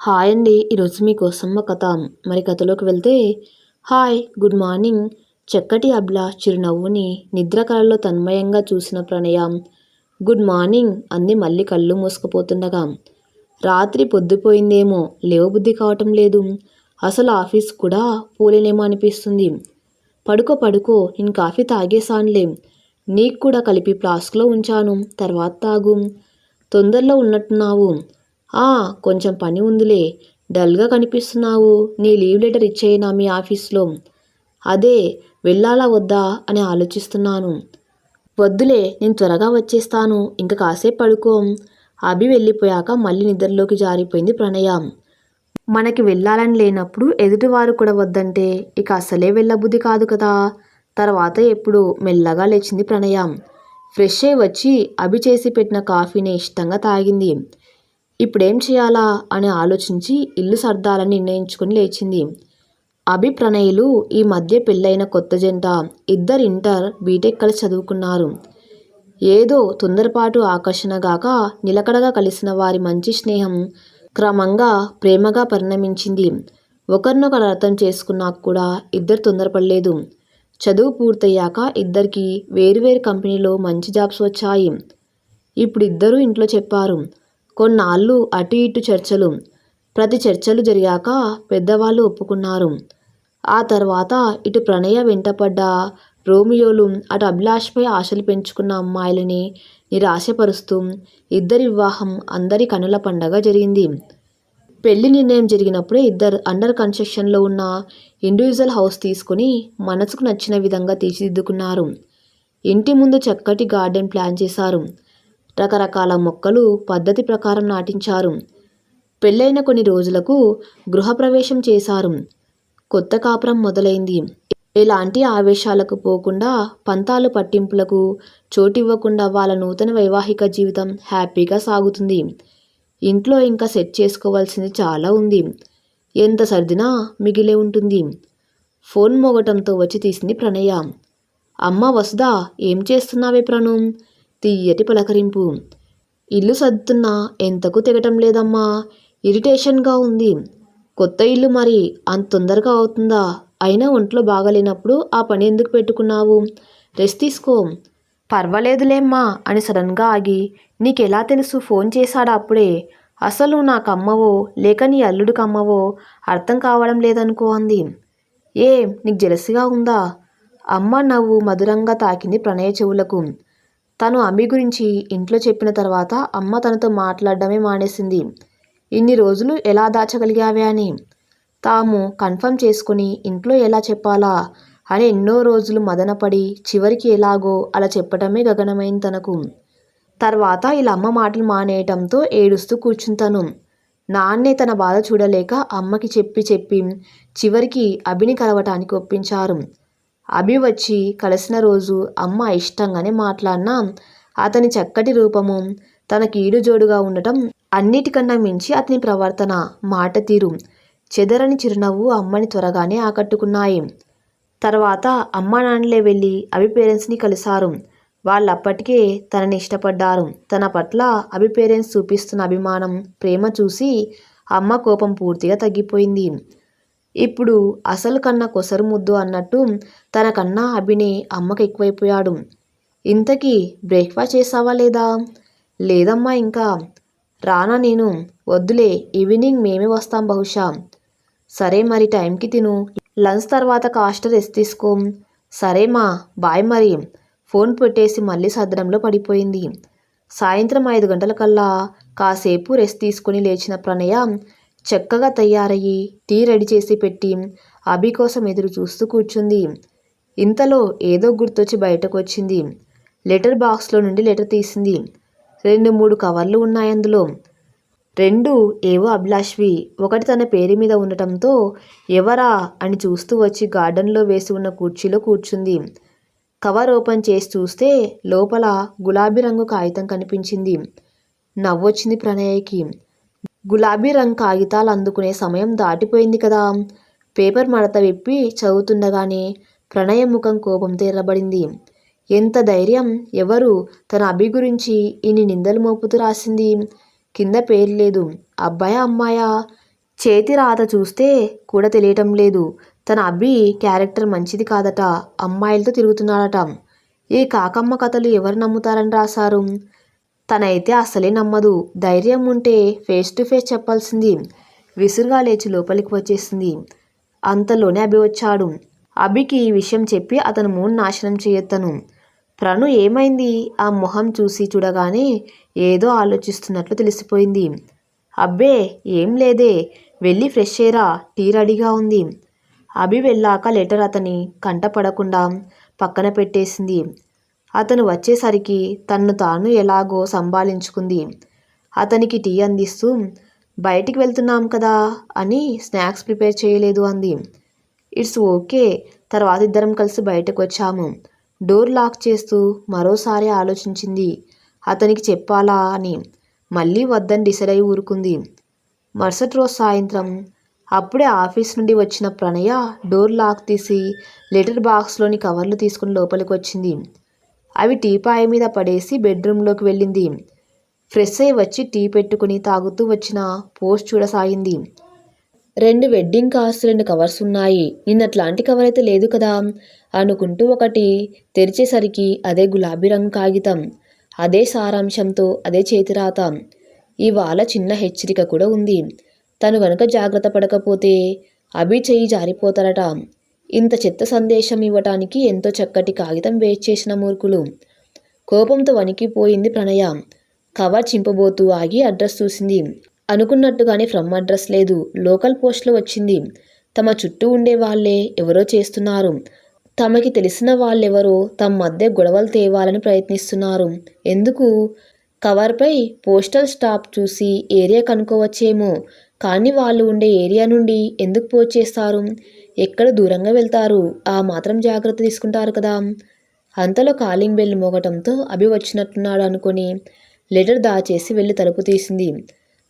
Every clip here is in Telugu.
హాయ్ అండి. ఈరోజు మీకోసం ఒక కథ. మరి కథలోకి వెళ్తే, హాయ్, గుడ్ మార్నింగ్. చక్కటి అబ్ల చిరునవ్వుని నిద్ర కలలో తన్మయంగా చూసిన ప్రణయ గుడ్ మార్నింగ్ అంది మళ్ళీ కళ్ళు మూసుకుపోతుండగా. రాత్రి పొద్దుపోయిందేమో, లేవబుద్ధి కావటం లేదు. అసలు ఆఫీస్ కూడా పోలేనేమో అనిపిస్తుంది. పడుకో పడుకో, నేను కాఫీ తాగేసానులే. నీకు కూడా కలిపి ఫ్లాస్క్లో ఉంచాను, తర్వాత తాగు. తొందరలో ఉన్నట్టున్నావు. కొంచెం పని ఉందిలే. డల్గా కనిపిస్తున్నావు. నీ లీవ్ లెటర్ ఇచ్చేయినా మీ ఆఫీస్లో. అదే వెళ్ళాలా వద్దా అని ఆలోచిస్తున్నాను. వద్దులే, నేను త్వరగా వచ్చేస్తాను. ఇంక కాసేపు పడుకో. అభి వెళ్ళిపోయాక మళ్ళీ నిద్రలోకి జారిపోయింది ప్రణయ. మనకి వెళ్ళాలని లేనప్పుడు ఎదుటివారు కూడా వద్దంటే ఇక అసలే వెళ్ళబుద్ధి కాదు కదా. తర్వాత ఎప్పుడు మెల్లగా లేచింది ప్రణయ. ఫ్రెష్ అయి వచ్చి అభి చేసి పెట్టిన కాఫీని ఇష్టంగా తాగింది. ఇప్పుడేం చేయాలా అని ఆలోచించి ఇల్లు సర్దాలని నిర్ణయించుకుని లేచింది. అభి ప్రణయులు ఈ మధ్య పెళ్ళైన కొత్త జంట. ఇద్దరు ఇంటర్ బీటెక్ కలిసి చదువుకున్నారు. ఏదో తొందరపాటు ఆకర్షణగాక నిలకడగా కలిసిన వారి మంచి స్నేహం క్రమంగా ప్రేమగా పరిణమించింది. ఒకరినొకరు అర్థం చేసుకున్నాక కూడా ఇద్దరు తొందరపడలేదు. చదువు పూర్తయ్యాక ఇద్దరికి వేరువేరు కంపెనీలో మంచి జాబ్స్ వచ్చాయి. ఇప్పుడు ఇద్దరూ ఇంట్లో చెప్పారు. కొన్నాళ్ళు అటు ఇటు చర్చలు. ప్రతి చర్చలు జరిగాక పెద్దవాళ్ళు ఒప్పుకున్నారు. ఆ తర్వాత ఇటు ప్రణయ వెంటపడ్డ రోమియోలు, అటు అభిలాష్పై ఆశలు పెంచుకున్న అమ్మాయిలని నిరాశపరుస్తూ ఇద్దరి వివాహం అందరి కనుల పండగ జరిగింది. పెళ్లి నిర్ణయం జరిగినప్పుడే ఇద్దరు అండర్ కన్స్ట్రక్షన్లో ఉన్న ఇండివిజువల్ హౌస్ తీసుకుని మనసుకు నచ్చిన విధంగా తీర్చిదిద్దుకున్నారు. ఇంటి ముందు చక్కటి గార్డెన్ ప్లాన్ చేశారు. రకరకాల మొక్కలు పద్ధతి ప్రకారం నాటించారు. పెళ్ళైన కొన్ని రోజులకు గృహప్రవేశం చేశారు. కొత్త కాపురం మొదలైంది. ఎలాంటి ఆవేశాలకు పోకుండా, పంతాలు పట్టింపులకు చోటివ్వకుండా వాళ్ళ నూతన వైవాహిక జీవితం హ్యాపీగా సాగుతుంది. ఇంట్లో ఇంకా సెట్ చేసుకోవాల్సింది చాలా ఉంది. ఎంత సర్దినా మిగిలే ఉంటుంది. ఫోన్ మోగటంతో వచ్చి తీసింది ప్రణయ. అమ్మ వసుదా, ఏం చేస్తున్నావే ప్రణు? తీయటి పలకరింపు. ఇల్లు సర్దుతున్నా ఎంతకు తెగటం లేదమ్మా. ఇరిటేషన్గా ఉంది. కొత్త ఇల్లు మరి అంత తొందరగా అవుతుందా? అయినా ఒంట్లో బాగలేనప్పుడు ఆ పని ఎందుకు పెట్టుకున్నావు? రెస్ట్ తీసుకో. పర్వాలేదులేమ్మా అని సడన్గా ఆగి, నీకెలా తెలుసు? ఫోన్ చేశాడా అప్పుడే? అసలు నాకు అమ్మవో లేక నీ అల్లుడికి అమ్మవో అర్థం కావడం లేదనుకో అంది. నీకు జెలసిగా ఉందా? అమ్మ నవ్వు మధురంగా తాకింది ప్రణయ చెవులకు. తను అమ్మి గురించి ఇంట్లో చెప్పిన తర్వాత అమ్మ తనతో మాట్లాడడమే మానేసింది. ఇన్ని రోజులు ఎలా దాచగలిగావే అని. తాము కన్ఫర్మ్ చేసుకుని ఇంట్లో ఎలా చెప్పాలా అని ఎన్నో రోజులు మదనపడి చివరికి ఎలాగో అలా చెప్పటమే గగనమైంది తనకు. తర్వాత ఇలా అమ్మ మాటలు మానేయటంతో ఏడుస్తూ కూర్చుంటాను. నాన్నే తన బాధ చూడలేక అమ్మకి చెప్పి చివరికి అభిని కలవటానికి ఒప్పించారు. అభి వచ్చి కలిసిన రోజు అమ్మ ఇష్టంగానే మాట్లాడినా అతని చక్కటి రూపము, తనకి ఈడుజోడుగా ఉండటం, అన్నిటికన్నా మించి అతని ప్రవర్తన, మాట తీరు, చెదరని చిరునవ్వు అమ్మని త్వరగానే ఆకట్టుకున్నాయి. తర్వాత అమ్మా నాన్నలే వెళ్ళి అభి పేరెంట్స్ని కలిశారు. వాళ్ళప్పటికే తనని ఇష్టపడ్డారు. తన పట్ల అభి పేరెంట్స్ చూపిస్తున్న అభిమానం, ప్రేమ చూసి అమ్మ కోపం పూర్తిగా తగ్గిపోయింది. ఇప్పుడు అసలు కన్నా కొసరు ముద్దు అన్నట్టు తనకన్నా అభినే అమ్మకు ఎక్కువైపోయాడు. ఇంతకీ బ్రేక్ఫాస్ట్ చేసావా లేదా? లేదమ్మా ఇంకా. రానా నేను? వద్దులే, ఈవినింగ్ మేమే వస్తాం బహుశా. సరే మరి టైంకి తిను. లంచ్ తర్వాత కాస్త రెస్ట్ తీసుకో. సరేమా, బాయ్ మరి. ఫోన్ పెట్టేసి మళ్ళీ సదరంలో పడిపోయింది. సాయంత్రం 5 గంటలకల్లా కాసేపు రెస్ట్ తీసుకుని లేచిన ప్రణయ చక్కగా తయారయ్యి టీ రెడీ చేసి పెట్టి అభి కోసం ఎదురు చూస్తూ కూర్చుంది. ఇంతలో ఏదో గుర్తొచ్చి బయటకు వచ్చింది. లెటర్ బాక్స్లో నుండి లెటర్ తీసింది. 2-3 కవర్లు ఉన్నాయి అందులో. 2 ఏవో అభిలాష్వి. ఒకటి తన పేరు మీద ఉండటంతో ఎవరా అని చూస్తూ వచ్చి గార్డెన్లో వేసి ఉన్న కుర్చీలో కూర్చుంది. కవర్ ఓపెన్ చేసి చూస్తే లోపల గులాబీ రంగు కాగితం కనిపించింది. నవ్వొచ్చింది ప్రణయకి. గులాబీ రంగు కాగితాలు అందుకునే సమయం దాటిపోయింది కదా. పేపర్ మడత విప్పి చదువుతుండగానే ప్రణయ ముఖం కోపంతో ఎర్రబడింది. ఎంత ధైర్యం! ఎవరు? తన అభి గురించి ఇన్ని నిందలు మోపుతూ రాసింది. కింద పేరు లేదు. అబ్బాయా అమ్మాయా? చేతి రాత చూస్తే కూడా తెలియటం లేదు. తన అభి క్యారెక్టర్ మంచిది కాదట, అమ్మాయిలతో తిరుగుతున్నాడట. ఈ కాకమ్మ కథలు ఎవరు నమ్ముతారని రాశారు? తనైతే అసలే నమ్మదు. ధైర్యం ఉంటే ఫేస్ టు ఫేస్ చెప్పాల్సింది. విసురుగా లేచి లోపలికి వచ్చేసింది. అంతలోనే అభి వచ్చాడు. అభికి ఈ విషయం చెప్పి అతను మూడ్ నాశనం చేయొద్దను. ప్రణు ఏమైంది? ఆ మొహం చూడగానే ఏదో ఆలోచిస్తున్నట్లు తెలిసిపోయింది. అబ్బే ఏం లేదే, వెళ్ళి ఫ్రెష్ అయ్యరా, టీ రెడీగా ఉంది. అభి వెళ్ళాక లెటర్ అతని కంట పడకుండా పక్కన పెట్టేసింది. అతను వచ్చేసరికి తన్ను తాను ఎలాగో సంభాళించుకుంది. అతనికి టీ అందిస్తూ, బయటికి వెళ్తున్నాం కదా అని స్నాక్స్ ప్రిపేర్ చేయలేదు అంది. ఇట్స్ ఓకే, తర్వాత ఇద్దరం కలిసి బయటకు వచ్చాము. డోర్ లాక్ చేస్తూ మరోసారి ఆలోచించింది అతనికి చెప్పాలా అని. మళ్ళీ వద్దని డిసైడ్ అయి ఊరుకుంది. మరుసటి రోజు సాయంత్రం అప్పుడే ఆఫీస్ నుండి వచ్చిన ప్రణయ డోర్ లాక్ తీసి లెటర్ బాక్స్లోని కవర్లు తీసుకుని లోపలికి వచ్చింది. అవి టీపాయ్ మీద పడేసి బెడ్రూమ్లోకి వెళ్ళింది. ఫ్రెష్ అయి వచ్చి టీ పెట్టుకుని తాగుతూ వచ్చిన పోస్ట్ చూడసాగింది. 2 వెడ్డింగ్ కార్డ్స్ 2 కవర్స్ ఉన్నాయి. నిన్నట్లాంటి కవర్ అయితే లేదు కదా అనుకుంటూ ఒకటి తెరిచేసరికి అదే గులాబీ రంగు కాగితం, అదే సారాంశంతో అదే చేతిరాత. ఇవాళ చిన్న హెచ్చరిక కూడా ఉంది. తను గనుక జాగ్రత్త పడకపోతే అభి చెయ్యి జారిపోతారట. ఇంత చెత్త సందేశం ఇవ్వటానికి ఎంతో చక్కటి కాగితం వేస్ట్ చేసిన మూర్ఖులు. కోపంతో వణికిపోయింది ప్రణయ. కవర్ చింపబోతూ ఆగి అడ్రస్ చూసింది. అనుకున్నట్టుగానే ఫ్రమ్ అడ్రస్ లేదు, లోకల్ పోస్ట్లో వచ్చింది. తమ చుట్టూ ఉండే వాళ్లే ఎవరో చేస్తున్నారు. తమకి తెలిసిన వాళ్ళెవరో తమ మధ్య గొడవలు తేవాలని ప్రయత్నిస్తున్నారు. ఎందుకు? కవర్పై పోస్టల్ స్టాప్ చూసి ఏరియా కనుక్కోవచ్చేమో, కానీ వాళ్ళు ఉండే ఏరియా నుండి ఎందుకు పోస్ట్ చేస్తారు? ఎక్కడ దూరంగా వెళ్తారు? ఆ మాత్రం జాగ్రత్త తీసుకుంటారు కదా. అంతలో కాలింగ్ బెల్ మోగటంతో అభి వచ్చినట్టున్నాడు అనుకొని లెటర్ దాచేసి వెళ్ళి తలుపు తీసింది.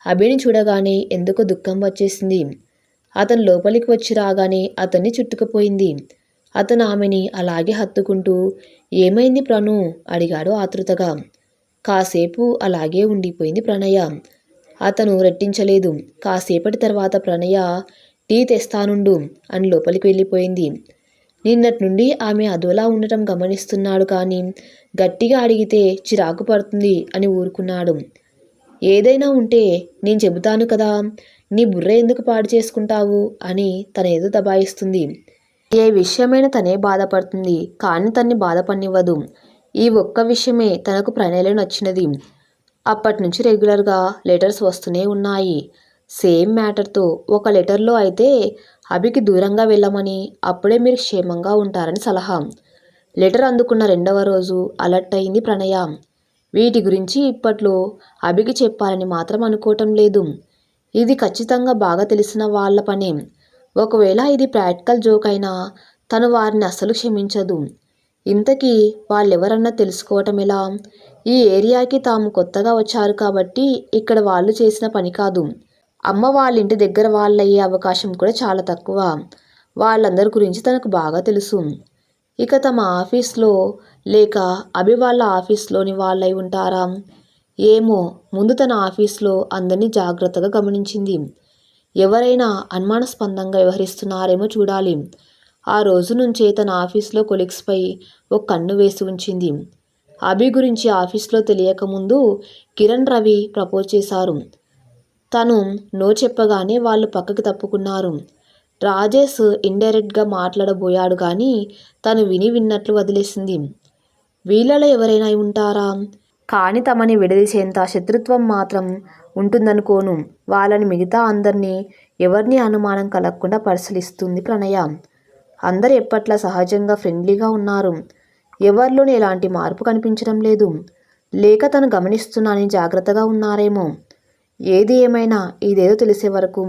అభిని చూడగానే ఎందుకో దుఃఖం వచ్చేసింది. అతను లోపలికి వచ్చి రాగానే అతన్ని చుట్టుకుపోయింది. అతను ఆమెని అలాగే హత్తుకుంటూ, ఏమైంది ప్రణు అడిగాడు ఆతృతగా. కాసేపు అలాగే ఉండిపోయింది ప్రణయ. అతను రెట్టించలేదు. కాసేపటి తర్వాత ప్రణయ, టీ తెస్తానుండు అని లోపలికి వెళ్ళిపోయింది. నిన్నటి నుండి ఆమె అదోలా ఉండటం గమనిస్తున్నాడు, కానీ గట్టిగా అడిగితే చిరాకు పడుతుంది అని ఊరుకున్నాడు. ఏదైనా ఉంటే నేను చెబుతాను కదా, నీ బుర్ర ఎందుకు పాడు చేసుకుంటావు అని తనేదో దబాయిస్తుంది. ఏ విషయమైనా తనే బాధపడుతుంది, కానీ తన్ని బాధపడనివ్వదు. ఈ ఒక్క విషయమే తనకు ప్రణయలో నచ్చినది. అప్పటినుంచి రెగ్యులర్గా లెటర్స్ వస్తూనే ఉన్నాయి సేమ్ మ్యాటర్తో. ఒక లెటర్లో అయితే అభికి దూరంగా వెళ్ళమని, అప్పుడే మీరు క్షేమంగా ఉంటారని సలహా. లెటర్ అందుకున్న 2వ రోజు అలర్ట్ అయింది ప్రణయ. వీటి గురించి ఇప్పట్లో అభికి చెప్పాలని మాత్రం అనుకోవటం లేదు. ఇది ఖచ్చితంగా బాగా తెలిసిన వాళ్ళ పనే. ఒకవేళ ఇది ప్రాక్టికల్ జోక్ అయినా తను వారిని అస్సలు క్షమించదు. ఇంతకీ వాళ్ళెవరన్నా తెలుసుకోవటం ఎలా? ఈ ఏరియాకి తాము కొత్తగా వచ్చారు కాబట్టి ఇక్కడ వాళ్ళు చేసిన పని కాదు. అమ్మ వాళ్ళ ఇంటి దగ్గర వాళ్ళయ్యే అవకాశం కూడా చాలా తక్కువ. వాళ్ళందరి గురించి తనకు బాగా తెలుసు. ఇక తమ ఆఫీస్లో లేక అభి వాళ్ళ ఆఫీస్లోని వాళ్ళై ఉంటారా? ఏమో. ముందు తన ఆఫీస్లో అందరినీ జాగ్రత్తగా గమనించింది. ఎవరైనా అనుమానాస్పదంగా వ్యవహరిస్తున్నారేమో చూడాలి. ఆ రోజు నుంచే తన ఆఫీస్లో కొలీగ్స్పై ఒక కన్ను వేసి ఉంచింది. అభి గురించి ఆఫీస్లో తెలియకముందు కిరణ్, రవి ప్రపోజ్ చేశారు. తను నో చెప్పగానే వాళ్ళు పక్కకి తప్పుకున్నారు. రాజేష్ ఇండైరెక్ట్గా మాట్లాడబోయాడు, కానీ తను విన్నట్లు వదిలేసింది. వీళ్ళలో ఎవరైనా ఉంటారా? కానీ తమని విడదీసేంత శత్రుత్వం మాత్రం ఉంటుందనుకోను. వాళ్ళని మిగతా అందరినీ ఎవరిని అనుమానం కలగకుండా పరిశీలిస్తుంది ప్రణయ. అందరు ఎప్పట్లా సహజంగా ఫ్రెండ్లీగా ఉన్నారు. ఎవరిలోనూ ఎలాంటి మార్పు కనిపించడం లేదు. లేక తను గమనిస్తున్నానని జాగ్రత్తగా ఉన్నారేమో. ఏది ఏమైనా ఇదేదో తెలిసే వరకు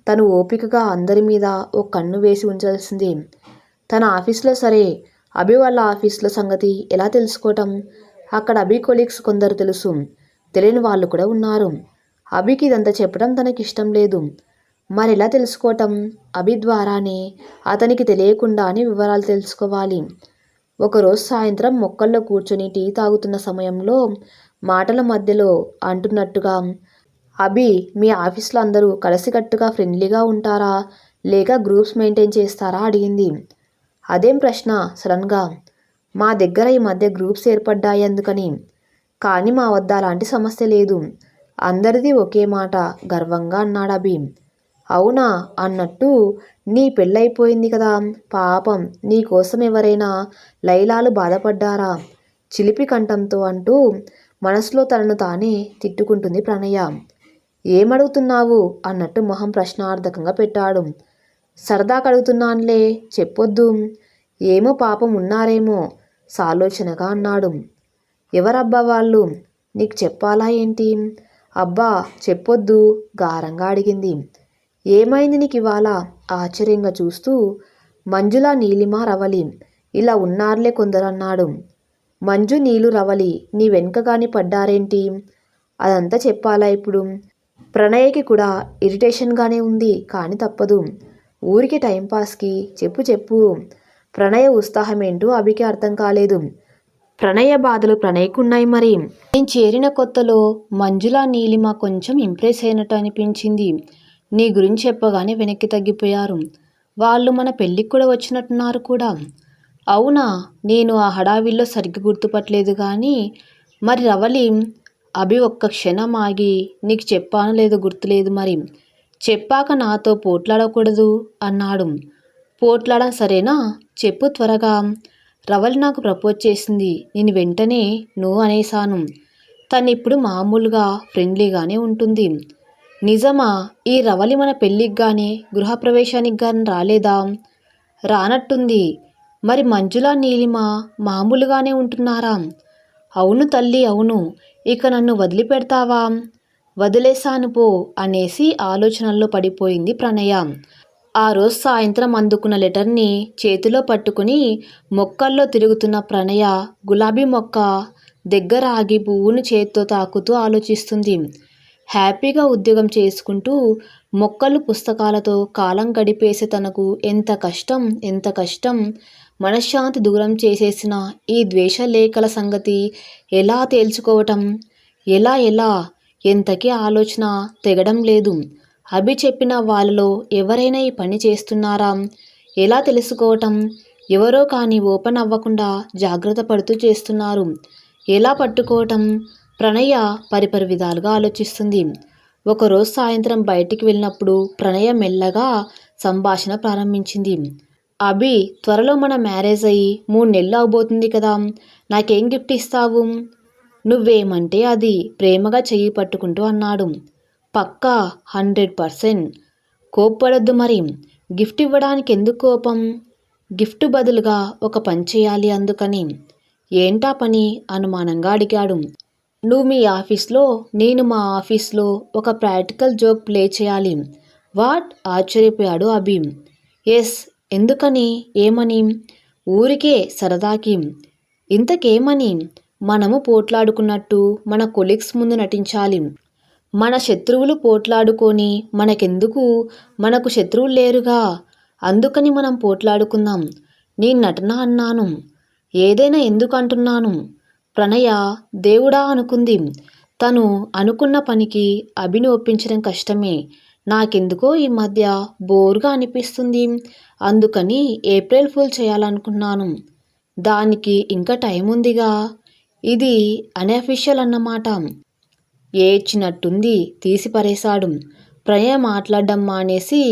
తను ఓపికగా అందరి మీద ఓ కన్ను వేసి ఉంచాల్సిందే. తన ఆఫీస్లో సరే, అభి వాళ్ళ ఆఫీస్లో సంగతి ఎలా తెలుసుకోవటం? అక్కడ అభి కొలీగ్స్ కొందరు తెలుసు, తెలియని వాళ్ళు కూడా ఉన్నారు. అభికి ఇదంతా చెప్పడం తనకిష్టం లేదు. మరెలా తెలుసుకోవటం? అభి ద్వారానే, అతనికి తెలియకుండానే వివరాలు తెలుసుకోవాలి. ఒకరోజు సాయంత్రం మొక్కల్లో కూర్చొని టీ తాగుతున్న సమయంలో మాటల మధ్యలో అంటున్నట్టుగా, అభి, మీ ఆఫీస్లో అందరూ కలిసికట్టుగా ఫ్రెండ్లీగా ఉంటారా లేక గ్రూప్స్ మెయింటైన్ చేస్తారా అడిగింది. అదేం ప్రశ్న సడన్గా? మా దగ్గర ఈ మధ్య గ్రూప్స్ ఏర్పడ్డాయి అందుకని. కానీ మా వద్ద అలాంటి సమస్య లేదు. అందరిది ఒకే మాట గర్వంగా అన్నాడు అభి. అవునా అన్నట్టు, నీ పెళ్ళైపోయింది కదా పాపం, నీ కోసం ఎవరైనా లైలాలు బాధపడ్డారా చిలిపి కంఠంతో అంటూ మనసులో తనను తానే తిట్టుకుంటుంది ప్రణయ. ఏమడుగుతున్నావు అన్నట్టు మొహం ప్రశ్నార్థకంగా పెట్టాడు. సరదా కడుగుతున్నానులే, చెప్పొద్దు. ఏమో పాపం ఉన్నారేమో సాలోచనగా అన్నాడు. ఎవరబ్బా వాళ్ళు? నీకు చెప్పాలా ఏంటి? అబ్బా చెప్పొద్దు గారంగా అడిగింది. ఏమైంది నీకు ఇవాళ ఆశ్చర్యంగా చూస్తూ. మంజుల, నీలిమ, రవలి ఇలా ఉన్నారులే కొందరు అన్నాడు. మంజు, నీలు, రవలి నీ వెనుకగాని పడ్డారేంటి? అదంతా చెప్పాలా ఇప్పుడు? ప్రణయకి కూడా ఇరిటేషన్గానే ఉంది కానీ తప్పదు. ఊరికి టైంపాస్కి చెప్పు చెప్పు. ప్రణయ ఉత్సాహమేంటో అభికి అర్థం కాలేదు. ప్రణయ బాధలు ప్రణయ్కున్నాయి మరి. నేను చేరిన కొత్తలో మంజుల, నీలిమ కొంచెం ఇంప్రెస్ అయినట్టు అనిపించింది. నీ గురించి చెప్పగానే వెనక్కి తగ్గిపోయారు. వాళ్ళు మన పెళ్ళికి కూడా వచ్చినట్టున్నారు కూడా. అవునా? నేను ఆ హడావిల్లో సరిగ్గా గుర్తుపట్టలేదు కానీ. మరి రవలి? అభి ఒక్క క్షణం ఆగి, నీకు చెప్పాను లేదో గుర్తులేదు మరి. చెప్పాక నాతో పోట్లాడకూడదు అన్నాడు. పోట్లాడడం సరేనా? చెప్పు త్వరగా. రవలి నాకు ప్రపోజ్ చేసింది. నేను వెంటనే నో అనేశాను. తనిప్పుడు మామూలుగా ఫ్రెండ్లీగానే ఉంటుంది. నిజమా? ఈ రవలి మన పెళ్ళికి కానీ గృహప్రవేశానికి కానీ రాలేదా? రానట్టుంది. మరి మంజుల, నీలిమ మామూలుగానే ఉంటున్నారా? అవును తల్లి అవును. ఇక నన్ను వదిలిపెడతావా? వదిలేశాను పో అనేసి ఆలోచనల్లో పడిపోయింది ప్రణయ. ఆ రోజు సాయంత్రం అందుకున్న లెటర్ని చేతిలో పట్టుకుని మొక్కల్లో తిరుగుతున్న ప్రణయ గులాబీ మొక్క దగ్గర ఆగి పువ్వును చేత్తో తాకుతూ ఆలోచిస్తుంది. హ్యాపీగా ఉద్యోగం చేసుకుంటూ మొక్కలు పుస్తకాలతో కాలం గడిపేసే తనకు ఎంత కష్టం మనశ్శాంతి దూరం చేసేసిన ఈ ద్వేషలేఖల సంగతి ఎలా తేల్చుకోవటం? ఎలా ఎంతకీ ఆలోచన తెగడం లేదు. అభి చెప్పిన వాళ్ళలో ఎవరైనా ఈ పని చేస్తున్నారా? ఎలా తెలుసుకోవటం? ఎవరో కానీ ఓపెన్ అవ్వకుండా జాగ్రత్త పడుతూ చేస్తున్నారు. ఎలా పట్టుకోవటం? ప్రణయ పరిపరి విధాలుగా ఆలోచిస్తుంది. ఒకరోజు సాయంత్రం బయటికి వెళ్ళినప్పుడు ప్రణయ మెల్లగా సంభాషణ ప్రారంభించింది. అభి, త్వరలో మన మ్యారేజ్ అయ్యి 3 నెలలు అవబోతుంది కదా. నాకేం గిఫ్ట్ ఇస్తావు? నువ్వేమంటే అది ప్రేమగా చెయ్యి పట్టుకుంటూ అన్నాడు. పక్కా 100%. కోప్పడొద్దు మరి. గిఫ్ట్ ఇవ్వడానికి ఎందుకు కోపం? గిఫ్ట్ బదులుగా ఒక పని చేయాలి అందుకని. ఏంటా పని అనుమానంగా అడిగాడు. నువ్వు మీ ఆఫీస్లో, నేను మా ఆఫీస్లో ఒక ప్రాక్టికల్ జోక్ ప్లే చేయాలి. వాట్? ఆశ్చర్యపోయాడు అభి. ఎస్. ఎందుకని? ఏమని? ఊరికే సరదాకి. ఇంతకేమని? మనము పోట్లాడుకున్నట్టు మన కొలీగ్స్ ముందు నటించాలి. మన శత్రువులు పోట్లాడుకొని మనకెందుకు? మనకు శత్రువులు లేరుగా. అందుకని మనం పోట్లాడుకుందాం. నీ నటన అన్నాను. ఏదైనా ఎందుకు అంటున్నాను. ప్రణయ దేవుడా అనుకుంది. తను అనుకున్న పనికి అభిని ఒప్పించడం కష్టమే. నాకెందుకో ఈ మధ్య బోర్గా అనిపిస్తుంది. అందుకని ఏప్రిల్ ఫుల్ చేయాలనుకున్నాను. దానికి ఇంకా టైం ఉందిగా. ఇది అన్అఫీషియల్ అన్నమాట. ఏడ్చినట్టుంది. తీసి పరేశాడు. ప్రణయ మాట్లాడడం మానేసి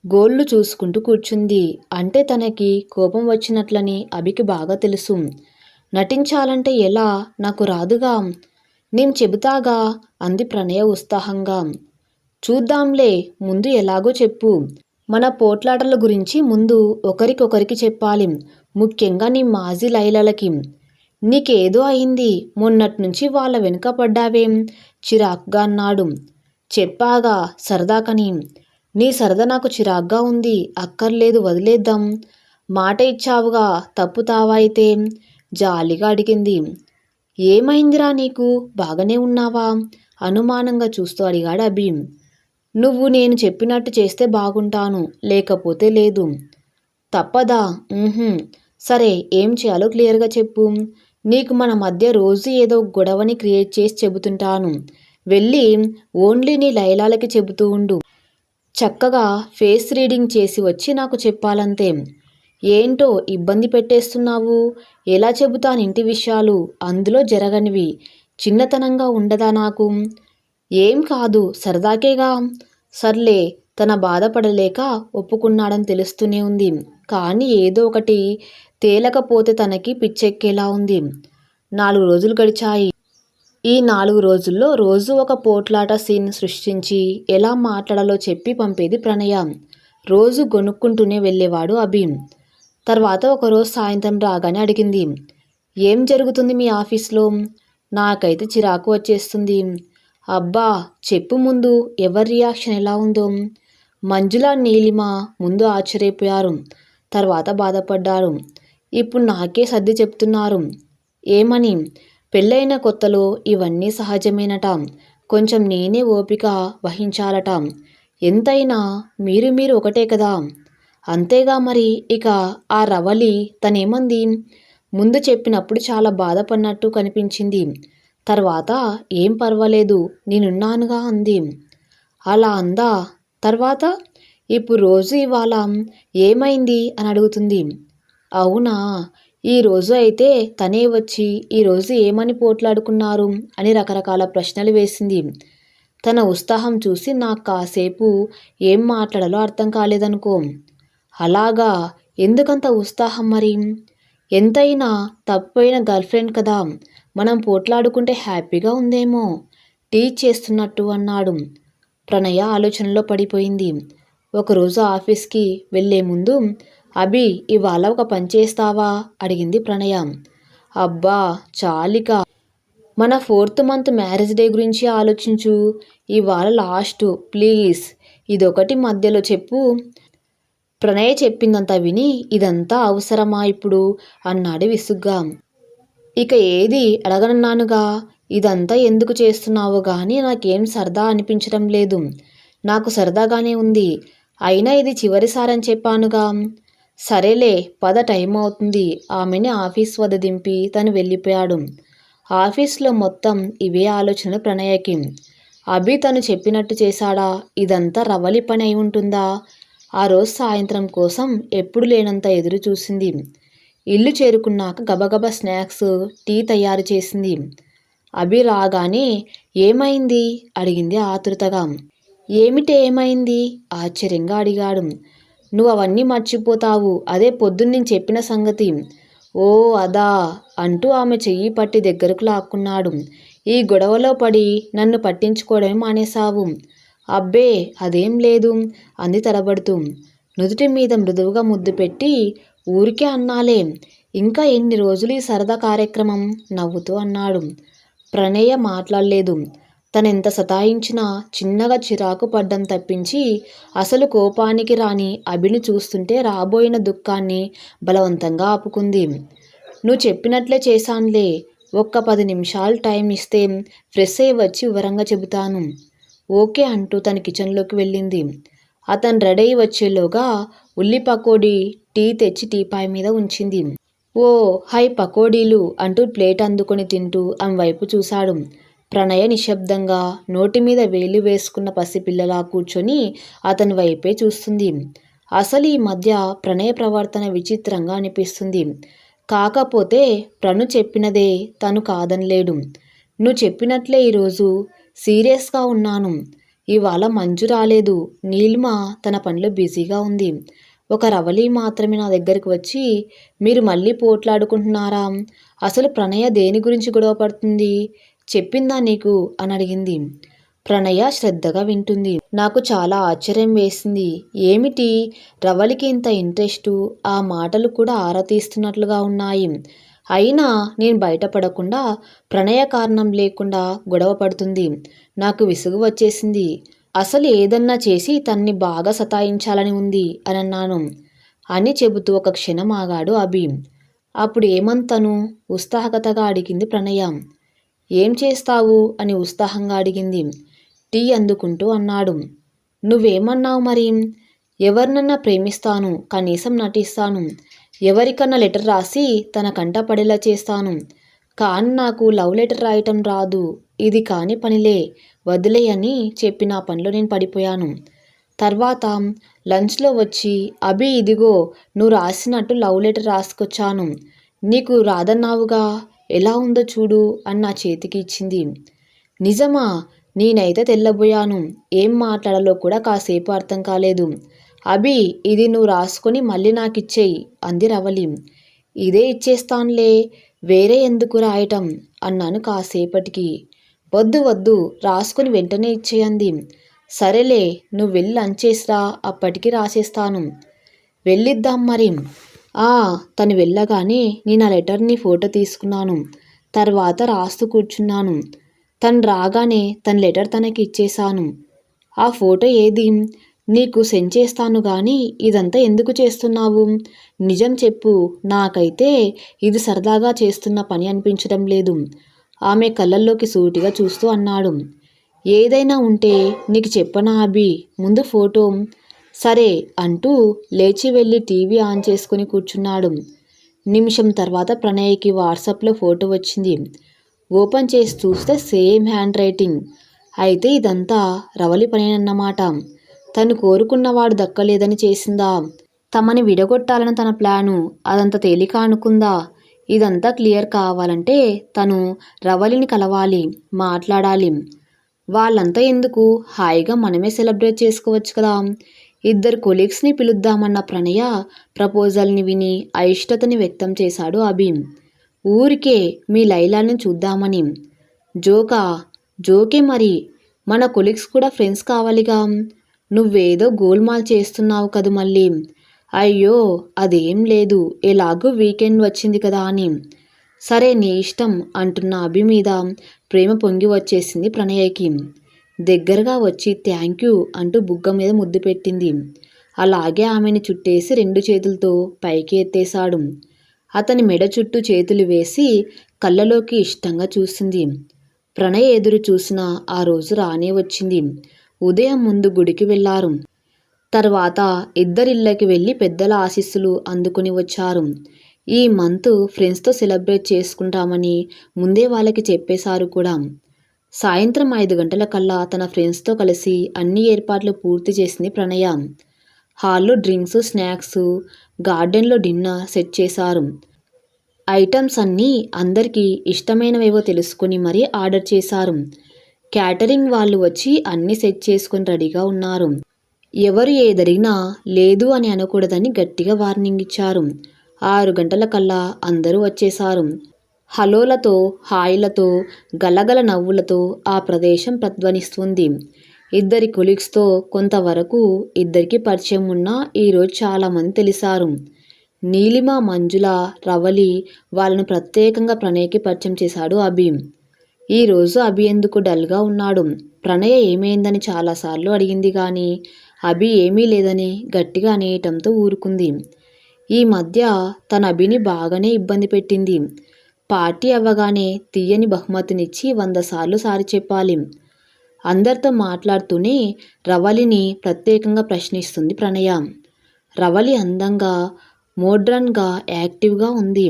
గోళ్ళు చూసుకుంటూ కూర్చుంది. అంటే తనకి కోపం వచ్చినట్లని అభికి బాగా తెలుసు. నటించాలంటే ఎలా? నాకు రాదుగా. నేను చెబుతాగా అంది ప్రణయ ఉత్సాహంగా. చూద్దాంలే, ముందు ఎలాగో చెప్పు. మన పోట్లాటల గురించి ముందు ఒకరికొకరికి చెప్పాలి. ముఖ్యంగా నీ మాజీ లైలలకి. నీకేదో అయింది. మొన్నట్నుంచి వాళ్ళ వెనుక పడ్డావేం? చిరాగ్గా అన్నాడు. చెప్పాగా సరదాకని. నీ సరదా నాకు చిరాగ్గా ఉంది. అక్కర్లేదు, వదిలేద్దాం. మాట ఇచ్చావుగా, తప్పుతావా అయితే? జాలిగా అడిగింది. ఏమైందిరా నీకు? బాగానే ఉన్నావా? అనుమానంగా చూస్తూ అడిగాడు అభి. నువ్వు నేను చెప్పినట్టు చేస్తే బాగుంటాను, లేకపోతే లేదు. తప్పదా? సరే, ఏం చేయాలో క్లియర్గా చెప్పు. నీకు మన మధ్య రోజు ఏదో గొడవని క్రియేట్ చేసి చెబుతుంటాను. వెళ్ళి ఓన్లీ నీ లైలాలకి చెబుతూ ఉండు. చక్కగా ఫేస్ రీడింగ్ చేసి వచ్చి నాకు చెప్పాలంతే. ఏంటో ఇబ్బంది పెట్టేస్తున్నావు? ఎలా చెబుతాను ఇంటి విషయాలు? అందులో జరగనివి చిన్నతనంగా ఉండదా నాకు? ఏం కాదు సరదాకేగా. సర్లే, తన బాధపడలేక ఒప్పుకున్నాడని తెలుస్తూనే ఉంది. కానీ ఏదో ఒకటి తేలకపోతే తనకి పిచ్చెక్కేలా ఉంది. 4 రోజులు గడిచాయి. ఈ 4 రోజుల్లో రోజు ఒక పోట్లాట సీన్ సృష్టించి ఎలా మాట్లాడాలో చెప్పి పంపేది ప్రణయ. రోజు గొనుక్కుంటూనే వెళ్ళేవాడు అభి. తర్వాత ఒకరోజు సాయంత్రం రాగానే అడిగింది, ఏం జరుగుతుంది మీ ఆఫీస్లో? నాకైతే చిరాకు వచ్చేస్తుంది. అబ్బా చెప్పు ముందు, ఎవరి రియాక్షన్ ఎలా ఉందో? మంజుల, నీలిమ ముందు ఆశ్చర్యపోయారు, తర్వాత బాధపడ్డారు. ఇప్పుడు నాకే సర్ది చెప్తున్నారు. ఏమని? పెళ్ళైన కొత్తలో ఇవన్నీ సహజమేనట. కొంచెం నేనే ఓపిక వహించాలట. ఎంతైనా మీరు ఒకటే కదా. అంతేగా మరి. ఇక ఆ రవలి తనేమంది? ముందు చెప్పినప్పుడు చాలా బాధపడినట్టు కనిపించింది. తర్వాత ఏం పర్వాలేదు నేనున్నానుగా అంది. అలా అందా? తర్వాత ఇప్పుడు రోజు ఇవాళ ఏమైంది అని అడుగుతుంది. అవునా, ఈరోజు అయితే తనే వచ్చి ఈరోజు ఏమని పోట్లాడుకున్నారు అని రకరకాల ప్రశ్నలు వేసింది. తన ఉత్సాహం చూసి నాకు కాసేపు ఏం మాట్లాడాలో అర్థం కాలేదనుకో. అలాగా, ఎందుకంత ఉత్సాహం మరి? ఎంతైనా తప్పైన గర్ల్ఫ్రెండ్ కదా, మనం పోట్లాడుకుంటే హ్యాపీగా ఉందేమో టీచ్ చేస్తున్నట్టు అన్నాడు. ప్రణయ ఆలోచనలో పడిపోయింది. ఒకరోజు ఆఫీస్కి వెళ్లే ముందు, అభి ఇవాళ ఒక పని చేస్తావా అడిగింది ప్రణయ. అబ్బా చాలిక, మన 4th మంత్ మ్యారేజ్ డే గురించి ఆలోచించు. ఇవాళ లాస్ట్ ప్లీజ్, ఇదొకటి మధ్యలో చెప్పు. ప్రణయ్ చెప్పిందంతా విని ఇదంతా అవసరమా ఇప్పుడు అన్నాడు విసుగ్గా. ఇక ఏది అడగనన్నానుగా. ఇదంతా ఎందుకు చేస్తున్నావో గానీ నాకేం సరదా అనిపించడం లేదు. నాకు సరదాగానే ఉంది. అయినా ఇది చివరిసారని చెప్పానుగా. సరేలే పద, టైం అవుతుంది. ఆమెని ఆఫీస్ వద్ద దింపి తను వెళ్ళిపోయాడు. ఆఫీస్లో మొత్తం ఇవే ఆలోచనలు ప్రణయకి. అభి తను చెప్పినట్టు చేశాడా? ఇదంతా రవలి పని అయి ఉంటుందా? ఆ రోజు సాయంత్రం కోసం ఎప్పుడు లేనంత ఎదురు చూసింది. ఇల్లు చేరుకున్నాక గబగబా స్నాక్స్, టీ తయారు చేసింది. అభి రాగానే ఏమైంది అడిగింది ఆతృతగా. ఏమిటి ఏమైంది ఆశ్చర్యంగా అడిగాడు. నువ్వు అవన్నీ మర్చిపోతావు, అదే పొద్దున్న చెప్పిన సంగతి. ఓ అదా అంటూ ఆమె చెయ్యి పట్టి దగ్గరకు లాక్కున్నాడు. ఈ గొడవలో పడి నన్ను పట్టించుకోవడమే మానేశావు. అబ్బే అదేం లేదు అంది తడబడుతూ. నుదుటి మీద మృదువుగా ముద్దు పెట్టి, ఊరికే అన్నాలే, ఇంకా ఎన్ని రోజులు ఈ సరదా కార్యక్రమం నవ్వుతూ అన్నాడు. ప్రణయ మాట్లాడలేదు. తనెంత సతాయించినా చిన్నగా చిరాకు పడ్డం తప్పించి అసలు కోపానికి రాని అభిని చూస్తుంటే రాబోయిన దుఃఖాన్ని బలవంతంగా ఆపుకుంది. నువ్వు చెప్పినట్లే చేశానులే. ఒక్క 10 నిమిషాలు టైం ఇస్తే ఫ్రెష్ అయ్యి వచ్చి వివరంగా చెబుతాను. ఓకే అంటూ తన కిచెన్లోకి వెళ్ళింది. అతను రెడీ అయి వచ్చేలోగా ఉల్లి పకోడీ, టీ తెచ్చి టీపాయ్ మీద ఉంచింది. ఓ హై పకోడీలు అంటూ ప్లేట్ అందుకొని తింటూ ఆమె వైపు చూశాడు. ప్రణయ నిశ్శబ్దంగా నోటి మీద వేలు వేసుకున్న పసిపిల్లలా కూర్చొని అతని వైపే చూస్తుంది. అసలు ఈ మధ్య ప్రణయ ప్రవర్తన విచిత్రంగా అనిపిస్తుంది. కాకపోతే ప్రణు చెప్పినదే తను కాదనలేడు. నువ్వు చెప్పినట్లే ఈరోజు సీరియస్గా ఉన్నాను. ఇవాళ మంజు రాలేదు. నీలిమ తన పనిలో బిజీగా ఉంది. ఒక రవలి మాత్రమే నా దగ్గరికి వచ్చి, మీరు మళ్ళీ పోట్లాడుకుంటున్నారా? అసలు ప్రణయ దేని గురించి గొడవ పడుతుంది చెప్పిందా నీకు అని అడిగింది. ప్రణయ శ్రద్ధగా వింటుంది. నాకు చాలా ఆశ్చర్యం వేసింది. ఏమిటి రవలికి ఇంత ఇంట్రెస్టు? ఆ మాటలు కూడా ఆరా తీస్తున్నట్లుగా ఉన్నాయి. అయినా నేను బయటపడకుండా ప్రణయ కారణం లేకుండా గొడవ పడుతుంది. నాకు విసుగు వచ్చేసింది. అసలు ఏదన్నా చేసి తన్ని బాగా సతాయించాలని ఉంది అని అన్నాను అని చెబుతూ ఒక క్షణం ఆగాడు అభి. అప్పుడు ఏమంతను ఉత్సాహకతగా అడిగింది ప్రణయ. ఏం చేస్తావు అని ఉత్సాహంగా అడిగింది. టీ అందుకుంటూ అన్నాడు. నువ్వేమన్నావు మరి? ఎవరినన్నా ప్రేమిస్తాను, కనీసం నటిస్తాను. ఎవరికన్నా లెటర్ రాసి తన కంట పడేలా చేస్తాను. కానీ నాకు లవ్ లెటర్ రాయటం రాదు. ఇది కాని పనిలే, వదిలేయ్ అని చెప్పి నా పనిలో నేను పడిపోయాను. తర్వాత లంచ్లో వచ్చి అభి ఇదిగో నువ్వు రాసినట్టు లవ్ లెటర్ రాసుకొచ్చాను. నీకు రాదన్నావుగా, ఎలా ఉందో చూడు అని నా చేతికి ఇచ్చింది. నిజమా? నేనైతే తెల్లబోయాను. ఏం మాట్లాడాలో కూడా కాసేపు అర్థం కాలేదు. అభి ఇది నువ్వు రాసుకొని మళ్ళీ నాకిచ్చేయి అంది రవలి. ఇదే ఇచ్చేస్తానులే, వేరే ఎందుకు రాయటం అన్నాను కాసేపటికి. వద్దు వద్దు, రాసుకొని వెంటనే ఇచ్చేయంది. సరేలే, నువ్వు వెళ్ళి లంచ్ చేసిరా, అప్పటికి రాసేస్తాను. వెళ్ళిద్దాం మరి. తను వెళ్ళగానే నేను ఆ లెటర్ని ఫోటో తీసుకున్నాను. తర్వాత రాస్తూ కూర్చున్నాను. తను రాగానే తన లెటర్ తనకి ఇచ్చేశాను. ఆ ఫోటో ఏది? నీకు సెండ్ చేస్తాను గాని ఇదంతా ఎందుకు చేస్తున్నావు? నిజం చెప్పు, నాకైతే ఇది సరదాగా చేస్తున్న పని అనిపించడం లేదు. ఆమె కళ్ళల్లోకి సూటిగా చూస్తూ అన్నాడు. ఏదైనా ఉంటే నీకు చెప్పనా అభి, ముందు ఫోటో. సరే అంటూ లేచి వెళ్ళి టీవీ ఆన్ చేసుకుని కూర్చున్నాడు. నిమిషం తర్వాత ప్రణయ్కి వాట్సాప్లో ఫోటో వచ్చింది. ఓపెన్ చేసి చూస్తే సేమ్ హ్యాండ్ రైటింగ్. అయితే ఇదంతా రవలి పనేనన్నమాట. తను కోరుకున్నవాడు దక్కలేదని చేసిందా? తమని విడగొట్టాలని తన ప్లాను అదంత తేలిక అనుకుందా? ఇదంతా క్లియర్ కావాలంటే తను రవలిని కలవాలి, మాట్లాడాలి. వాళ్ళంతా ఎందుకు, హాయిగా మనమే సెలబ్రేట్ చేసుకోవచ్చు కదా. ఇద్దరు కొలీగ్స్ని పిలుద్దామన్న ప్రణయ ప్రపోజల్ని విని అయిష్టతని వ్యక్తం చేశాడు అభి. ఊరికే మీ లైలాని చూద్దామని. జోకా? జోకే మరి, మన కొలీగ్స్ కూడా ఫ్రెండ్స్ కావాలిగా. నువ్వేదో గోల్మాల్ చేస్తున్నావు కదూ మళ్ళీ. అయ్యో అదేం లేదు, ఎలాగూ వీకెండ్ వచ్చింది కదా అని. సరే నీ ఇష్టం అంటున్న అభి మీద ప్రేమ పొంగి వచ్చేసింది ప్రణయకి. దగ్గరగా వచ్చి థ్యాంక్ యూ అంటూ బుగ్గ మీద ముద్దు పెట్టింది. అలాగే ఆమెని చుట్టేసి రెండు చేతులతో పైకి ఎత్తేశాడు. అతని మెడ చుట్టూ చేతులు వేసి కళ్ళలోకి ఇష్టంగా చూసింది. ప్రణయ్ ఎదురు చూసిన ఆ రోజు రానే వచ్చింది. ఉదయం ముందు గుడికి వెళ్లారు. తర్వాత ఇద్దరిళ్ళకి వెళ్ళి పెద్దల ఆశీస్సులు అందుకుని వచ్చారు. ఈ మంత్ ఫ్రెండ్స్తో సెలబ్రేట్ చేసుకుంటామని ముందే వాళ్ళకి చెప్పేశారు కూడా. సాయంత్రం 5 గంటల కల్లా తన ఫ్రెండ్స్తో కలిసి అన్ని ఏర్పాట్లు పూర్తి చేసింది ప్రణయ. హాల్లో డ్రింక్స్, స్నాక్స్, గార్డెన్లో డిన్నర్ సెట్ చేశారు. ఐటమ్స్ అన్నీ అందరికీ ఇష్టమైనవేవో తెలుసుకుని మరీ ఆర్డర్ చేశారు. క్యాటరింగ్ వాళ్ళు వచ్చి అన్నీ సెట్ చేసుకుని రెడీగా ఉన్నారు. ఎవరు ఏదడిగినా లేదు అని అనకూడదని గట్టిగా వార్నింగ్ ఇచ్చారు. 6 గంటల కల్లా అందరూ వచ్చేశారు. హలోలతో, హాయిలతో, గలగల నవ్వులతో ఆ ప్రదేశం ప్రధ్వనిస్తుంది. ఇద్దరి కొలీగ్స్తో కొంతవరకు ఇద్దరికి పరిచయం ఉన్నా ఈరోజు చాలామంది తెలిసారు. నీలిమ, మంజుల, రవలి వాళ్ళను ప్రత్యేకంగా ప్రణయ్కి పరిచయం చేశాడు అభి. ఈరోజు అభి ఎందుకు డల్గా ఉన్నాడు? ప్రణయ ఏమైందని చాలాసార్లు అడిగింది కానీ అభి ఏమీ లేదని గట్టిగా అనేయటంతో ఊరుకుంది. ఈ మధ్య తన అభిని బాగానే ఇబ్బంది పెట్టింది. పార్టీ అవ్వగానే తీయని బహుమతినిచ్చి 100 సార్లు సారీ చెప్పాలి. అందరితో మాట్లాడుతూనే రవలిని ప్రత్యేకంగా ప్రశ్నిస్తుంది ప్రణయ. రవలి అందంగా, మోడ్రన్గా, యాక్టివ్గా ఉంది.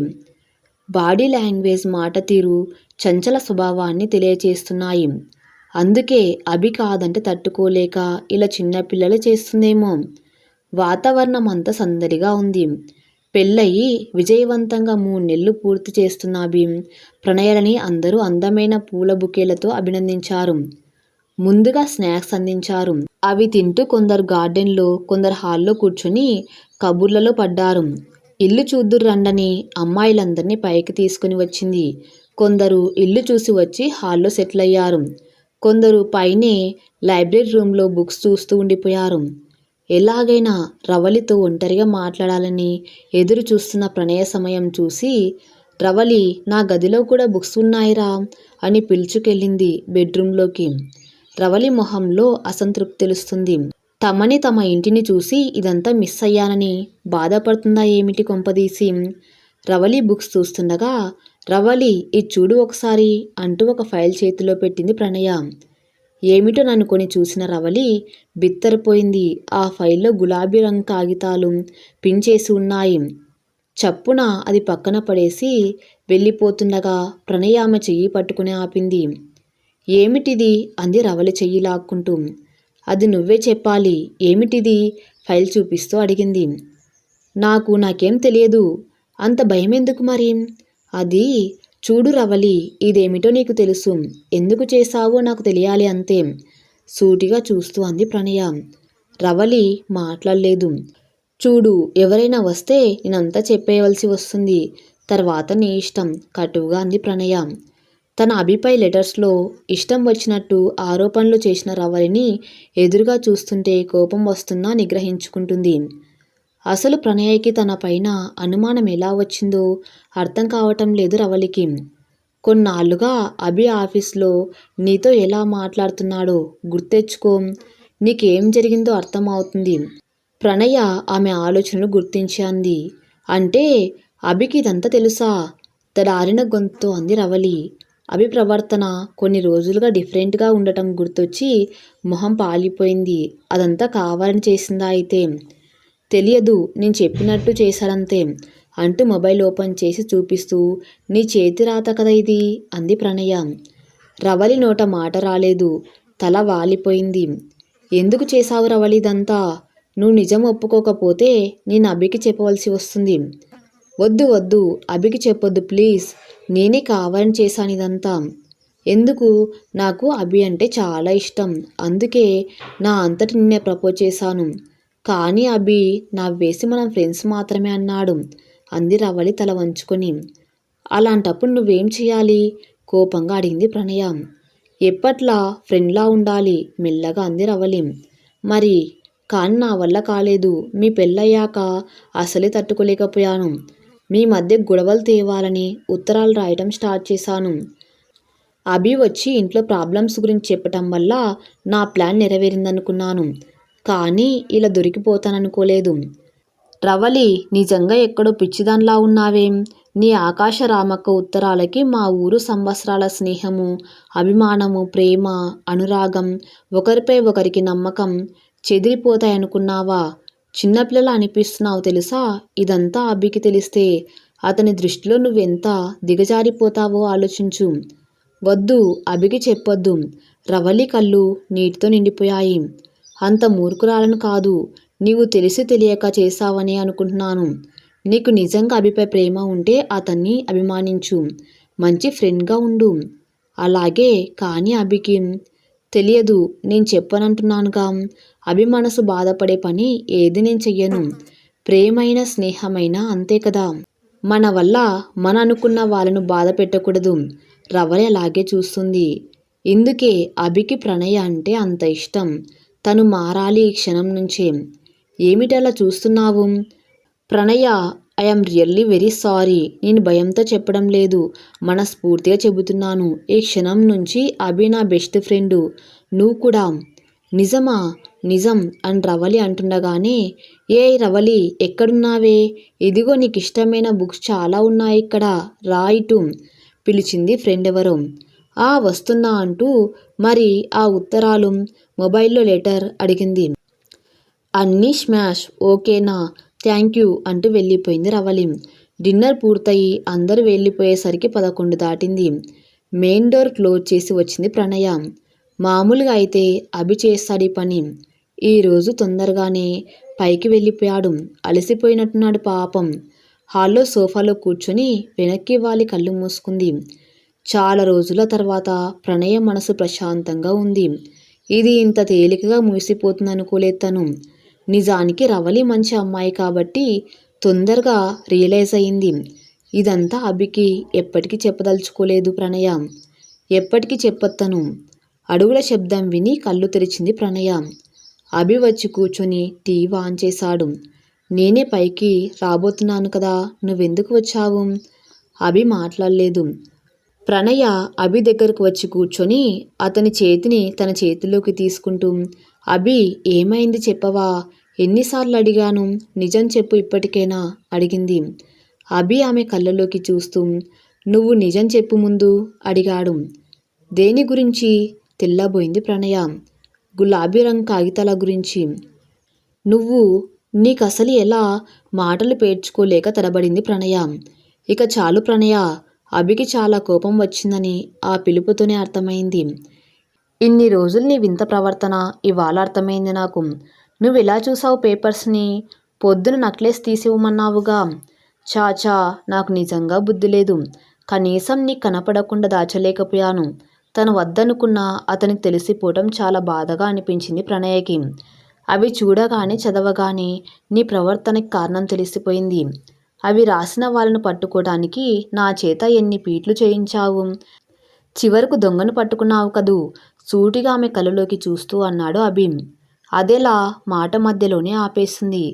బాడీ లాంగ్వేజ్, మాట తీరు చంచల స్వభావాన్ని తెలియచేస్తున్నాయి. అందుకే అభి కాదంటే తట్టుకోలేక ఇలా చిన్నపిల్లలు చేస్తుందేమో. వాతావరణం అంతా సందడిగా ఉంది. పెళ్ళయి విజయవంతంగా 3 నెలలు పూర్తి చేస్తున్న అభి, ప్రణయలని అందరూ అందమైన పూల బుకేలతో అభినందించారు. ముందుగా స్నాక్స్ అందించారు. అవి తింటూ కొందరు గార్డెన్లో, కొందరు హాల్లో కూర్చొని కబుర్లలో పడ్డారు. ఇల్లు చూద్దురు రండని అమ్మాయిలందరినీ పైకి తీసుకుని వచ్చింది. కొందరు ఇల్లు చూసి వచ్చి హాల్లో సెటిల్ అయ్యారు. కొందరు పైనే లైబ్రరీ రూమ్లో బుక్స్ చూస్తూ ఉండిపోయారు. ఎలాగైనా రవలితో ఒంటరిగా మాట్లాడాలని ఎదురు చూస్తున్న ప్రణయ సమయం చూసి, రవలి నా గదిలో కూడా బుక్స్ ఉన్నాయిరా అని పిలుచుకెళ్ళింది బెడ్రూమ్లోకి. రవలి మొహంలో అసంతృప్తి తెలుస్తుంది. తమని తమ ఇంటిని చూసి ఇదంతా మిస్ అయ్యానని బాధపడుతుందా ఏమిటి కొంపదీసి? రవలి బుక్స్ చూస్తుండగా, రవలి ఇది చూడు ఒకసారి అంటూ ఒక ఫైల్ చేతిలో పెట్టింది ప్రణయ. ఏమిటో నన్నుకొని చూసిన రవలి బిత్తరపోయింది. ఆ ఫైల్లో గులాబీ రంగు కాగితాలు పిన్ చేసి ఉన్నాయి. చప్పున అది పక్కన పడేసి వెళ్ళిపోతుండగా ప్రణయ్ ఆమె చెయ్యి పట్టుకుని ఆపింది. ఏమిటిది అంది రవలి చెయ్యి లాక్కుంటూ. అది నువ్వే చెప్పాలి. ఏమిటిది? ఫైల్ చూపిస్తూ అడిగింది. నాకేం తెలియదు. అంత భయమెందుకు మరి? అది చూడు రవలి, ఇదేమిటో నీకు తెలుసు. ఎందుకు చేశావో నాకు తెలియాలి అంతే సూటిగా చూస్తూ అంది ప్రణయ. రవలి మాట్లాడలేదు. చూడు, ఎవరైనా వస్తే నేనంతా చెప్పేయవలసి వస్తుంది. తర్వాత నీ ఇష్టం కటువుగా అంది ప్రణయ. తన అభిపై లెటర్స్లో ఇష్టం వచ్చినట్టు ఆరోపణలు చేసిన రవలిని ఎదురుగా చూస్తుంటే కోపం వస్తున్నా నిగ్రహించుకుంటుంది. అసలు ప్రణయకి తన పైన అనుమానం ఎలా వచ్చిందో అర్థం కావటం లేదు రవలికి. కొన్నాళ్లుగా అభి ఆఫీస్లో నీతో ఎలా మాట్లాడుతున్నాడో గుర్తెచ్చుకో. నీకేం జరిగిందో అర్థమవుతుంది. ప్రణయ ఆమె ఆలోచనలు గుర్తించి అంది. అంటే అభికి ఇదంతా తెలుసా? తడారిన గొంతుతో అంది రవలి. అభి ప్రవర్తన కొన్ని రోజులుగా డిఫరెంట్గా ఉండటం గుర్తొచ్చి మొహం పాలిపోయింది. అదంతా కావాలని చేసిందా అయితే? తెలియదు, నేను చెప్పినట్టు చేశానంతే అంటూ మొబైల్ ఓపెన్ చేసి చూపిస్తూ నీ చేతి రాత కదా ఇది అంది ప్రణయ. రవలి నోట మాట రాలేదు. తల వాలిపోయింది. ఎందుకు చేశావు రవలి ఇదంతా? నువ్వు నిజం ఒప్పుకోకపోతే నేను అభికి చెప్పవలసి వస్తుంది. వద్దు వద్దు, అభికి చెప్పొద్దు ప్లీజ్. నేనే కావాలని చేశాను ఇదంతా. ఎందుకు? నాకు అభి అంటే చాలా ఇష్టం. అందుకే నా అంతటి నిన్నే ప్రపోజ్ చేశాను. కానీ అభి నవ్వేసి మనం ఫ్రెండ్స్ మాత్రమే అన్నాడు అంది రవలి తల వంచుకొని. అలాంటప్పుడు నువ్వేం చేయాలి? కోపంగా అడిగింది ప్రణయ. ఎప్పట్లా ఫ్రెండ్లా ఉండాలి మెల్లగా అంది రవలి. మరి కానీ నా వల్ల కాలేదు. మీ పెళ్ళయ్యాక అసలే తట్టుకోలేకపోయాను. మీ మధ్య గొడవలు తేవాలని ఉత్తరాలు రాయటం స్టార్ట్ చేశాను. అభి వచ్చి ఇంట్లో ప్రాబ్లమ్స్ గురించి చెప్పటం వల్ల నా ప్లాన్ నెరవేరిందనుకున్నాను. కానీ ఇలా దొరికిపోతాననుకోలేదు. రవలి, నిజంగా ఎక్కడో పిచ్చిదాన్లా ఉన్నావేం? నీ ఆకాశ రామక్క ఉత్తరాలకి మా ఊరు సంవత్సరాల స్నేహము, అభిమానము, ప్రేమ, అనురాగం, ఒకరిపై ఒకరికి నమ్మకం చెదిరిపోతాయనుకున్నావా? చిన్నపిల్లలా అనిపిస్తున్నావు తెలుసా? ఇదంతా అభికి తెలిస్తే అతని దృష్టిలో నువ్వెంత దిగజారిపోతావో ఆలోచించు. వద్దు, అభికి చెప్పొద్దు. రవలి కళ్ళు నీటితో నిండిపోయాయి. అంత మూర్ఖురాలను కాదు. నీవు తెలిసి తెలియక చేశావని అనుకుంటున్నాను. నీకు నిజంగా అభిపై ప్రేమ ఉంటే అతన్ని అభిమానించు. మంచి ఫ్రెండ్గా ఉండు. అలాగే. కానీ అభికి తెలియదు. నేను చెప్పనంటున్నానుగా. అభి మనసు బాధపడే పని ఏది నేను చెయ్యను. ప్రేమైన స్నేహమైన అంతే కదా. మన వల్ల మన అనుకున్న వాళ్ళను బాధ పెట్టకూడదు. రవలి అలాగే చూస్తుంది. ఇందుకే అభికి ప్రణయ అంటే అంత ఇష్టం. తను మారాలి ఈ క్షణం నుంచే. ఏమిటలా చూస్తున్నావు? ప్రణయ, ఐఎమ్ రియల్లీ వెరీ సారీ. నేను భయంతో చెప్పడం లేదు, మనస్ఫూర్తిగా చెబుతున్నాను. ఈ క్షణం నుంచి అభి నా బెస్ట్ ఫ్రెండు. నువ్వు కూడా. నిజమా? నిజం అని రవలి అంటుండగానే, ఏ రవలి, ఎక్కడున్నావే? ఇదిగో నీకు ఇష్టమైన బుక్స్ చాలా ఉన్నాయి ఇక్కడ, రా ఇటు పిలిచింది ఫ్రెండ్ ఎవరో. వస్తున్నా అంటూ మరి ఆ ఉత్తరాలు, మొబైల్లో లెటర్ అడిగింది. అన్నీ స్మాష్. ఓకేనా? థ్యాంక్ యూ అంటూ వెళ్ళిపోయింది రవలి. డిన్నర్ పూర్తయి అందరూ వెళ్ళిపోయేసరికి 11 దాటింది. మెయిన్ డోర్ క్లోజ్ చేసి వచ్చింది ప్రణయ. మామూలుగా అయితే అభి చేస్తాడు ఈ పని. ఈరోజు తొందరగానే పైకి వెళ్ళిపోయాడు. అలసిపోయినట్టున్నాడు పాపం. హాల్లో సోఫాలో కూర్చొని వెనక్కి వాలి కళ్ళు మూసుకుంది. చాలా రోజుల తర్వాత ప్రణయ మనసు ప్రశాంతంగా ఉంది. ఇది ఇంత తేలికగా ముగిసిపోతుందనుకోలేదు తను. నిజానికి రవలి మంచి అమ్మాయి కాబట్టి తొందరగా రియలైజ్ అయింది. ఇదంతా అభికి ఎప్పటికీ చెప్పదలుచుకోలేదు ప్రణయ. ఎప్పటికీ చెప్పొత్తను. అడుగుల శబ్దం విని కళ్ళు తెరిచింది ప్రణయ. అభి వచ్చి కూర్చొని టీవీ ఆన్ చేశాడు. నేనే పైకి రాబోతున్నాను కదా, నువ్వెందుకు వచ్చావు? అభి మాట్లాడలేదు. ప్రణయ అభి దగ్గరకు వచ్చి కూర్చొని అతని చేతిని తన చేతిలోకి తీసుకుంటూ, అభి, ఏమైంది చెప్పవా? ఎన్నిసార్లు అడిగాను? నిజం చెప్పు ఇప్పటికైనా అడిగింది. అభి ఆమె కళ్ళలోకి చూస్తూ, నువ్వు నిజం చెప్పు ముందు అడిగాడు. దేని గురించి? తెల్లబోయింది ప్రణయ. గులాబీ రంగు కాగితాల గురించి. నువ్వు నీకసలు ఎలా? మాటలు పేర్చుకోలేక తడబడింది ప్రణయ. ఇక చాలు ప్రణయ. అభికి చాలా కోపం వచ్చిందని ఆ పిలుపుతోనే అర్థమైంది. ఇన్ని రోజులు నీ వింత ప్రవర్తన ఇవాళ అర్థమైంది నాకు. నువ్వెలా చూసావు పేపర్స్ని? పొద్దున నక్లెస్ తీసివ్వమన్నావుగా. చాచా, నాకు నిజంగా బుద్ధి లేదు. కనీసం నీకు కనపడకుండా దాచలేకపోయాను. తను వద్దనుకున్నా అతనికి తెలిసిపోవటం చాలా బాధగా అనిపించింది ప్రణయకి. అవి చూడగానే చదవగానే నీ ప్రవర్తనకి కారణం తెలిసిపోయింది. అవి రాసిన వాళ్ళను పట్టుకోవడానికి నా చేత ఎన్ని పీట్లు చేయించావు. చివరకు దొంగను పట్టుకున్నావు కదూ, సూటిగా ఆమె కళ్ళలోకి చూస్తూ అన్నాడు అభి. అదెలా? మాట మధ్యలోనే ఆపేసింది.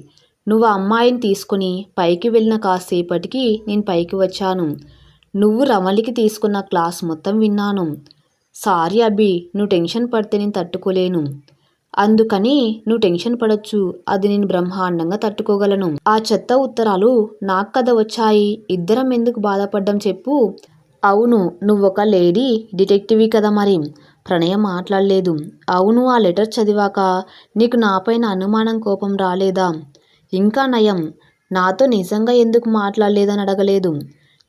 నువ్వు ఆ అమ్మాయిని తీసుకుని పైకి వెళ్ళిన కాసేపటికి నేను పైకి వచ్చాను. నువ్వు రమలికి తీసుకున్న క్లాస్ మొత్తం విన్నాను. సారీ అభి, నువ్వు టెన్షన్ పడితే నేను తట్టుకోలేను. అందుకని నువ్వు టెన్షన్ పడొచ్చు, అది నేను బ్రహ్మాండంగా తట్టుకోగలను. ఆ చెత్త ఉత్తరాలు నాకు కదా వచ్చాయి. ఇద్దరం ఎందుకు బాధపడ్డం చెప్పు. అవును, నువ్వొక లేడీ డిటెక్టివ్వి కదా మరి. ప్రణయ మాట్లాడలేదు. అవును, ఆ లెటర్ చదివాక నీకు నాపైన అనుమానం కోపం రాలేదా? ఇంకా నయం, నాతో నిజంగా ఎందుకు మాట్లాడలేదని అడగలేదు.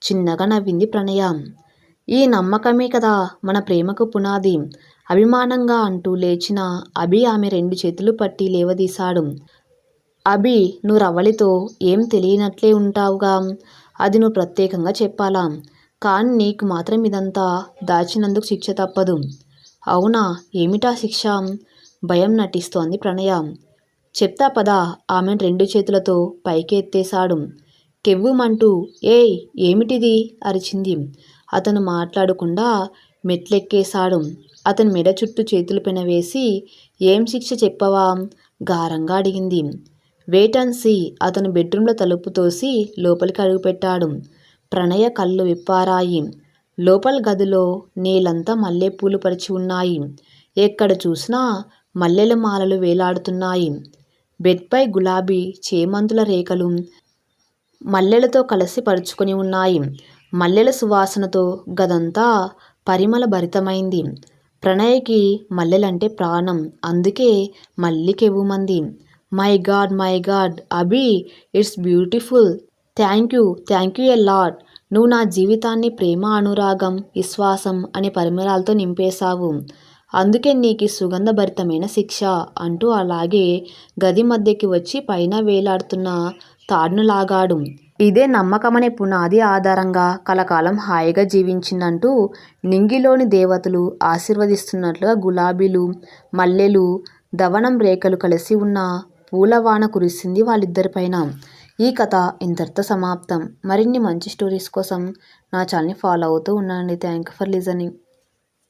చిన్నగా నవ్వింది ప్రణయ. ఈ నమ్మకమే కదా మన ప్రేమకు పునాది, అభిమానంగా అంటూ లేచిన అభి ఆమె 2 చేతులు పట్టి లేవదీశాడు. అభి, నువ్వు రవళితో ఏం తెలియనట్లే ఉంటావుగా. అది నువ్వు ప్రత్యేకంగా చెప్పాలా? కానీ నీకు మాత్రం ఇదంతా దాచినందుకు శిక్ష తప్పదు. అవునా? ఏమిటా శిక్ష? భయం నటిస్తోంది ప్రణయ. చెప్తా పదా. ఆమెను 2 చేతులతో పైకి ఎత్తేశాడు. కెవ్వుమంటూ ఏయ్ ఏమిటిది అరిచింది. అతను మాట్లాడకుండా మెట్లెక్కేశాడు. అతని మెడ చుట్టూ చేతులు పెనవేసి ఏం శిక్ష చెప్పవా గారంగా అడిగింది. Wait and see. అతను బెడ్రూమ్లో తలుపు తోసి లోపలికి అడుగుపెట్టాడు. ప్రణయ కళ్ళు విప్పారాయి. లోపల గదిలో నేలంతా మల్లెపూలు పరిచి ఉన్నాయి. ఎక్కడ చూసినా మల్లెల మాలలు వేలాడుతున్నాయి. బెడ్పై గులాబీ చేమంతుల రేఖలు మల్లెలతో కలిసి పరుచుకొని ఉన్నాయి. మల్లెల సువాసనతో గదంతా పరిమళ భరితమైంది. ప్రణయకి మల్లెలంటే ప్రాణం. అందుకే మల్లికెవ్వుమంది. My God, my God Abhi, it's beautiful. Thank you a lot. నువ్వు నా జీవితాన్ని ప్రేమ, అనురాగం, విశ్వాసం అనే పరిమళాలతో నింపేశావు. అందుకే నీకు సుగంధభరితమైన శిక్ష అంటూ అలాగే గది మధ్యకి వచ్చి పైన వేలాడుతున్న తాడును లాగాడు. ఇదే నమ్మకమనే పునాది ఆధారంగా కలకాలం హాయిగా జీవించిందంటూ నింగిలోని దేవతలు ఆశీర్వదిస్తున్నట్లుగా గులాబీలు, మల్లెలు, దవనం రేఖలు కలిసి ఉన్న పూలవాన కురిసింది వాళ్ళిద్దరిపైన. ఈ కథ ఇంతటితో సమాప్తం. మరిన్ని మంచి స్టోరీస్ కోసం నా ఛానల్ని ఫాలో అవుతూ ఉండండి. Thank you for listening.